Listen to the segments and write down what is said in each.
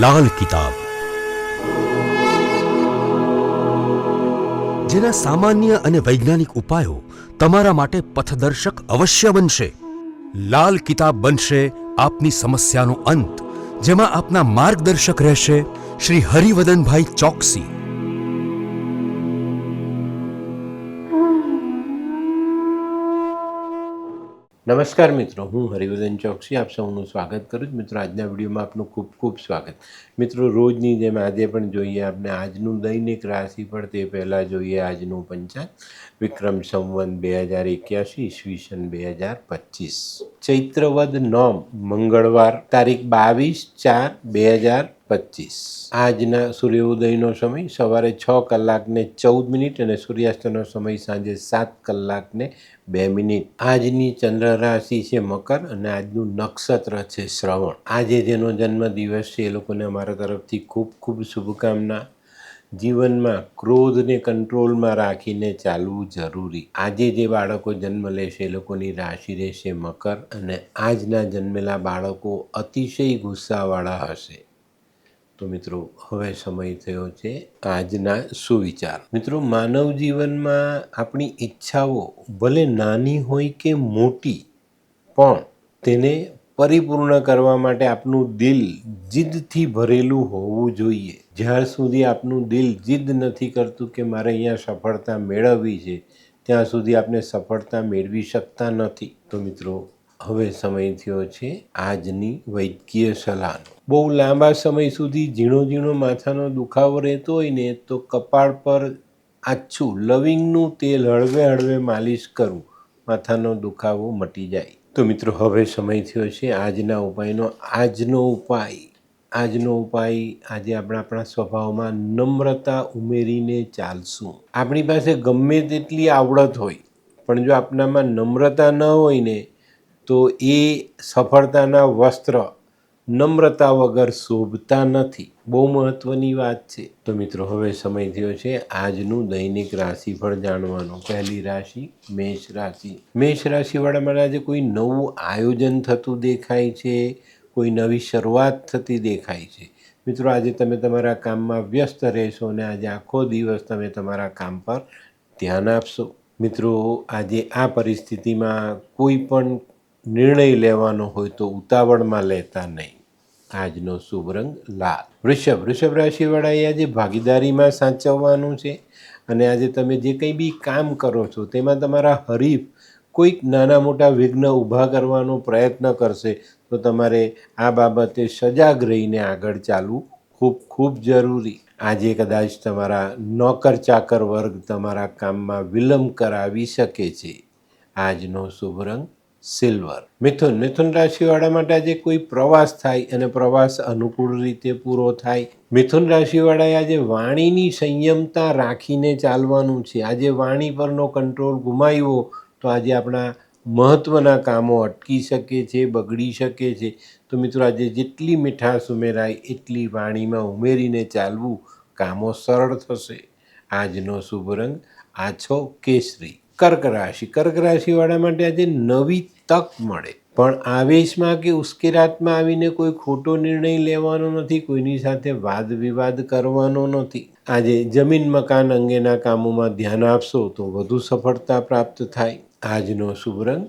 લાલ કિતાબ, જેના સામાન્ય અને વૈજ્ઞાનિક ઉપાયો તમારા માટે પથદર્શક અવશ્ય બનશે. લાલ કિતાબ બનશે આપની સમસ્યાનો અંત, જેમાં આપના માર્ગદર્શક રહેશે શ્રી હરિવદનભાઈ ચોકસી. નમસ્કાર મિત્રો, હું હરિવદન ચોકસી આપ સૌનું સ્વાગત કરું છું. મિત્રો, આજના વિડીયોમાં આપનું ખૂબ ખૂબ સ્વાગત. મિત્રો, રોજની જેમ આજે પણ જોઈએ આપણે આજનું દૈનિક રાશિફળ. તે પહેલાં જોઈએ આજનું પંચાંગ. વિક્રમ સંવત 2081 ઈસવીસન 2025, ચૈત્રવદ નોમ મંગળવાર, તારીખ 22/4/2025. આજના સૂર્યોદયનો સમય સવારે 6:14 અને સૂર્યાસ્તનો સમય સાંજે 7:02. આજની ચંદ્ર રાશિ છે મકર અને આજનું નક્ષત્ર છે શ્રવણ. આજે જેનો જન્મદિવસ છે એ લોકોને અમારા તરફથી ખૂબ ખૂબ શુભકામના. જીવનમાં ક્રોધને કંટ્રોલમાં રાખીને ચાલવું જરૂરી. આજે જે બાળકો જન્મ લેશે એ લોકોની રાશિ રહેશે મકર અને આજના જન્મેલા બાળકો અતિશય ગુસ્સાવાળા હશે. તો મિત્રો, હવે સમય થયો છે આજના સુવિચાર. મિત્રો, માનવ જીવનમાં આપણી ઈચ્છાઓ ભલે નાની હોય કે મોટી, પણ તેને પરિપૂર્ણ કરવા માટે આપનું દિલ જિદ્દથી ભરેલું હોવું જોઈએ. જ્યાર સુધી આપનું દિલ જિદ્દ નથી કરતું કે મારે અહીંયા સફળતા મેળવવી છે, ત્યાં સુધી આપણે સફળતા મેળવી શકતા નથી. તો મિત્રો, હવે સમય થયો છે આજની વૈદ્યકીય સલાહનો. બહુ લાંબા સમય સુધી ઝીણો માથાનો દુખાવો રહેતો હોય ને, તો કપાળ પર આછું લવિંગનું તેલ હળવે માલિશ કરવું, માથાનો દુખાવો મટી જાય. તો મિત્રો, હવે સમય થયો છે આજના ઉપાયનો. આજનો ઉપાય આજે આપણે આપણા સ્વભાવમાં નમ્રતા ઉમેરીને ચાલશું. આપણી પાસે ગમે તેટલી આવડત હોય, પણ જો આપણામાં નમ્રતા ન હોય ને, તો એ સફળતાના વસ્ત્ર નમ્રતા વગર શોભતા નથી. બહુ મહત્વની વાત છે. તો મિત્રો, હવે સમય થયો છે આજનું દૈનિક રાશિફળ જાણવાનો. પહેલી રાશિ મેષ રાશિ. મેષ રાશિવાળા માટે આજે કોઈ નવું આયોજન થતું દેખાય છે, કોઈ નવી શરૂઆત થતી દેખાય છે. મિત્રો, આજે તમે તમારા કામમાં વ્યસ્ત રહેશો અને આજે આખો દિવસ તમે તમારા કામ પર ધ્યાન આપશો. મિત્રો, આજે આ પરિસ્થિતિમાં કોઈ પણ નિર્ણય લેવાનો હોય તો ઉતાવળમાં લેતા નહીં. આજનો શુભ રંગ લાલ. વૃષભ રાશિવાળાએ આજે ભાગીદારીમાં સાચવવાનું છે અને આજે તમે જે કંઈ બી કામ કરો છો તેમાં તમારા હરીફ કોઈક નાના મોટા વિઘ્ન ઊભા કરવાનો પ્રયત્ન કરશે, તો તમારે આ બાબતે સજાગ રહીને આગળ ચાલવું ખૂબ જરૂરી. આજે કદાચ તમારા નોકર ચાકર વર્ગ તમારા કામમાં વિલંબ કરાવી શકે છે. આજનો શુભ રંગ સિલ્વર. મિથુન રાશિવાળા માટે આજે કોઈ પ્રવાસ થાય અને પ્રવાસ અનુકૂળ રીતે પૂરો થાય. મિથુન રાશિવાળાએ આજે વાણીની સંયમતા રાખીને ચાલવાનું છે. આજે વાણી પરનો કંટ્રોલ ગુમાવ્યો તો આજે આપણા મહત્ત્વના કામો અટકી શકે છે, બગડી શકે છે. તો મિત્રો, આજે જેટલી મીઠાશ ઉમેરાય એટલી વાણીમાં ઉમેરીને ચાલવું, કામો સરળ થશે. આજનો શુભ રંગ આછો કેસરી. કર્ક રાશિવાળા માટે આજે નવી તક મળે, પણ આવેશમાં કે ઉશ્કેરાટમાં આવીને કોઈ ખોટો નિર્ણય લેવાનો નથી, કોઈની સાથે વાદ વિવાદ કરવાનો નથી. આજે જમીન મકાન અંગેના કામોમાં ધ્યાન આપશો તો વધુ સફળતા પ્રાપ્ત થાય. આજનો શુભ રંગ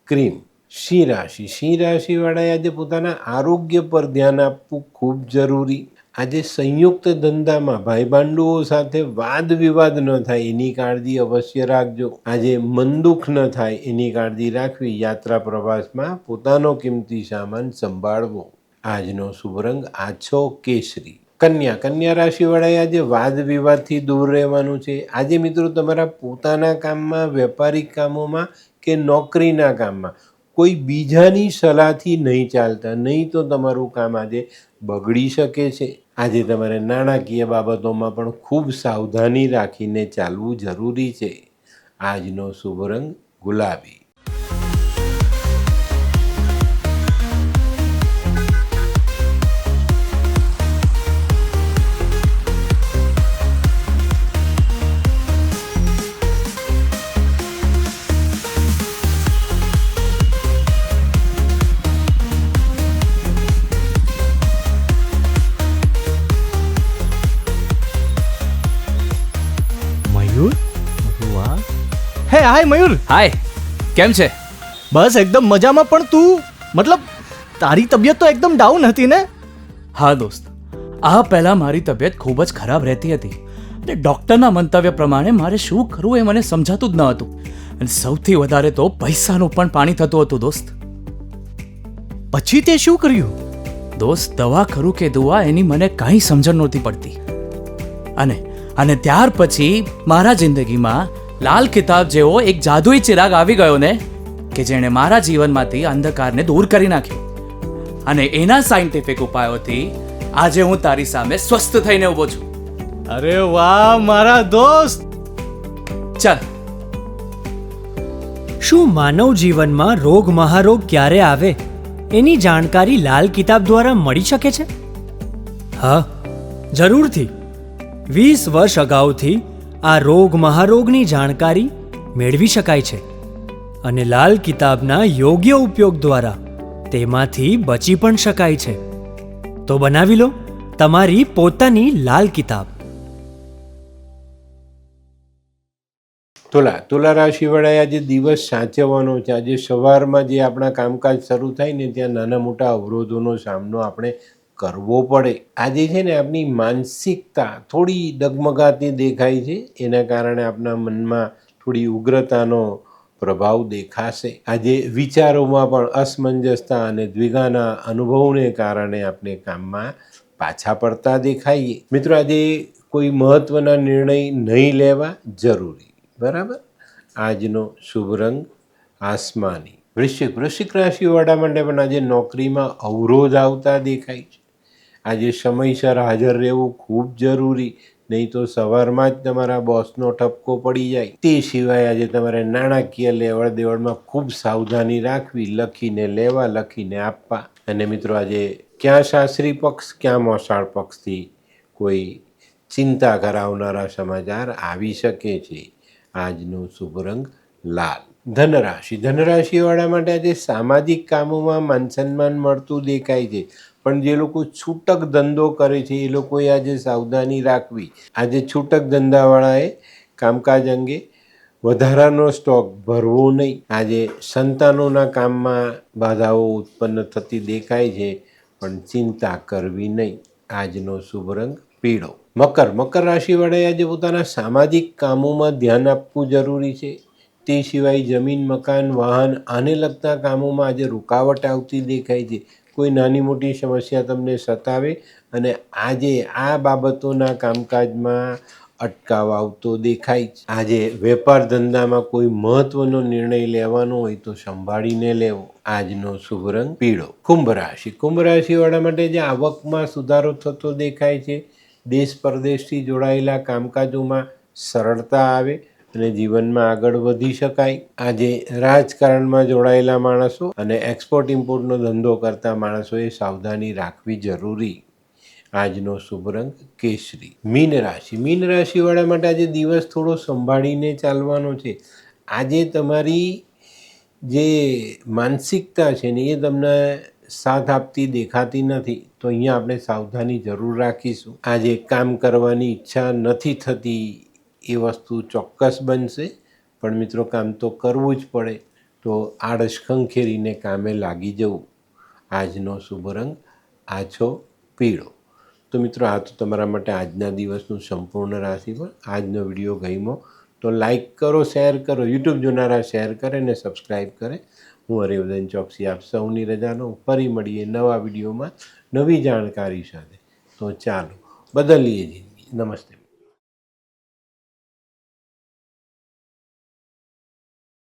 ક્રીમ. સિંહ રાશિવાળાએ આજે પોતાના આરોગ્ય પર ધ્યાન આપવું ખૂબ જરૂરી. આજે સંયુક્ત ધંધામાં ભાઈબંધુઓ સાથે વાદ વિવાદ ન થાય એની કાળજી અવશ્ય રાખજો. આજે મનદુખ ન થાય એની કાળજી રાખવી. યાત્રા પ્રવાસમાં પોતાનો કિંમતી સામાન સંભાળવો. આજનો શુભ રંગ આછો કેસરી. કન્યા રાશિવાળાએ આજે વાદ વિવાદથી દૂર રહેવાનું છે. આજે મિત્રો, તમારા પોતાના કામમાં, વેપારિક કામોમાં કે નોકરીના કામમાં કોઈ બીજાની સલાહથી નહીં ચાલતા, નહીં તો તમારું કામ આજે બગડી શકે છે. આજે તમારે નાણાકીય બાબતોમાં પણ ખૂબ સાવધાની રાખીને ચાલવું જરૂરી છે. આજનો શુભ રંગ ગુલાબી. હાય મયુર. હાય, કેમ છે? બસ એકદમ મજામાં. પણ તું મતલબ તારી તબિયત તો એકદમ ડાઉન હતી ને? હા દોસ્ત, આ પહેલા મારી તબિયત ખૂબ જ ખરાબ રહેતી હતી અને ડૉક્ટરના મંતવ્ય પ્રમાણે મારે શું કરવું એ મને સમજાતું જ ન હતું. અને સૌથી વધારે તો પૈસાનું પણ પાણી થતું હતું દોસ્ત. પછી તે શું કર્યું? દોસ્ત, દવા કરું કે દુઆ એની મને કાંઈ સમજણ નહોતી પડતી. અને ત્યાર પછી મારા જિંદગીમાં લાલ કિતાબ જેવો એક જાદુઈ ચિરાગ આવી ગયો ને, કે જેણે મારા જીવનમાંથી અંધકારને દૂર કરી નાખ્યો. અને એના સાયન્ટિફિક ઉપાયોથી આજે હું તારી સામે સ્વસ્થ થઈને ઊભો છું. અરે વાહ મારા દોસ્ત. ચાલ. શું માનવ જીવનમાં રોગ મહારોગ ક્યારે આવે એની જાણકારી લાલ કિતાબ દ્વારા મળી શકે છે? હા, જરૂરથી. 20 વર્ષ અગાઉથી આ રોગ મહારોગની જાણકારી મેળવી શકાય છે અને લાલ કિતાબના યોગ્ય ઉપયોગ દ્વારા તેમાંથી બચી પણ શકાય છે. તો બનાવી લો તમારી પોતાની લાલ કિતાબ. તુલા રાશિવાળાએ આજે દિવસ સાચવવાનો છે. આજે સવારમાં જે આપણા કામકાજ શરૂ થાય ને ત્યાં નાના મોટા અવરોધોનો સામનો આપણે કરવો પડે. આજે છે ને આપણી માનસિકતા થોડી ડગમગાતી દેખાય છે. એના કારણે આપણા મનમાં થોડી ઉગ્રતાનો પ્રભાવ દેખાશે. આજે વિચારોમાં પણ અસમંજસતા અને દ્વિધાના અનુભવને કારણે આપણે કામમાં પાછા પડતા દેખાઈએ. મિત્રો, આજે કોઈ મહત્ત્વના નિર્ણય નહીં લેવા જરૂરી. બરાબર. આજનો શુભ રંગ આસમાની. વૃશ્ચિક રાશિવાળા માટે પણ આજે નોકરીમાં અવરોધ આવતા દેખાય છે. આજે સમયસર હાજર રહેવું ખૂબ જરૂરી, નહીં તો સવારમાં જ તમારા બોસનો ઠપકો પડી જાય. તે સિવાય આજે તમારે નાણાકીય લેવડ દેવડમાં ખૂબ સાવધાની રાખવી. લખીને લેવા, લખીને આપવા. અને મિત્રો, આજે ક્યાં સાસરી પક્ષ ક્યાં મોસાળ પક્ષથી કોઈ ચિંતા કરાવનારા સમાચાર આવી શકે છે. આજનો શુભ રંગ લાલ. ધનરાશિવાળા માટે આજે સામાજિક કામોમાં માન સન્માન મળતું દેખાય છે. પણ જે લોકો છૂટક ધંધો કરે છે એ લોકોએ આજે સાવધાની રાખવી. આજે છૂટક ધંધાવાળાએ કામકાજ અંગે વધારાનો સ્ટોક ભરવો નહીં. આજે સંતાનોના કામમાં બાધાઓ ઉત્પન્ન થતી દેખાય છે, પણ ચિંતા કરવી નહીં. આજનો શુભ રંગ પીળો. મકર રાશિવાળાએ આજે પોતાના સામાજિક કામોમાં ધ્યાન આપવું જરૂરી છે. તે સિવાય જમીન, મકાન, વાહન આને લગતા કામોમાં આજે રૂકાવટ આવતી દેખાય છે. કોઈ નાની મોટી સમસ્યા તમને સતાવે અને આજે આ બાબતોના કામકાજમાં અટકાવ આવતો દેખાય છે. આજે વેપાર ધંધામાં કોઈ મહત્વનો નિર્ણય લેવાનો હોય તો સંભાળીને લેવો. આજનો શુભ રંગ પીળો. કુંભ રાશિવાળા માટે જે આવકમાં સુધારો થતો દેખાય છે. દેશ પરદેશથી જોડાયેલા કામકાજોમાં સરળતા આવે અને જીવનમાં આગળ વધી શકાય. આજે રાજકારણમાં જોડાયેલા માણસો અને એક્સપોર્ટ ઇમ્પોર્ટનો ધંધો કરતા માણસોએ સાવધાની રાખવી જરૂરી. આજનો શુભ રંગ કેસરી. મીન રાશિવાળા માટે આજે દિવસ થોડો સંભાળીને ચાલવાનો છે. આજે તમારી જે માનસિકતા છે ને એ તમને સાથ આપતી દેખાતી નથી, તો અહીંયા આપણે સાવધાની જરૂર રાખીશું. આજે કામ કરવાની ઈચ્છા નથી થતી એ વસ્તુ ચોક્કસ બનશે, પણ મિત્રો કામ તો કરવું જ પડે, તો આળસ ખંખેરીને કામે લાગી જવું. આજનો શુભ રંગ આછો પીળો. તો મિત્રો, આ તો તમારા માટે આજના દિવસનું સંપૂર્ણ રાશિફળ. આજનો વિડીયો ગમ્યો તો લાઈક કરો, શેર કરો. યુટ્યુબ જોનારા શેર કરે અને સબસ્ક્રાઈબ કરે. હું હરિવર્ધન ચોકસી આપ સૌની રજાનો. ફરી મળીએ નવા વિડીયોમાં નવી જાણકારી સાથે. તો ચાલો બદલીએ જિંદગી. નમસ્તે.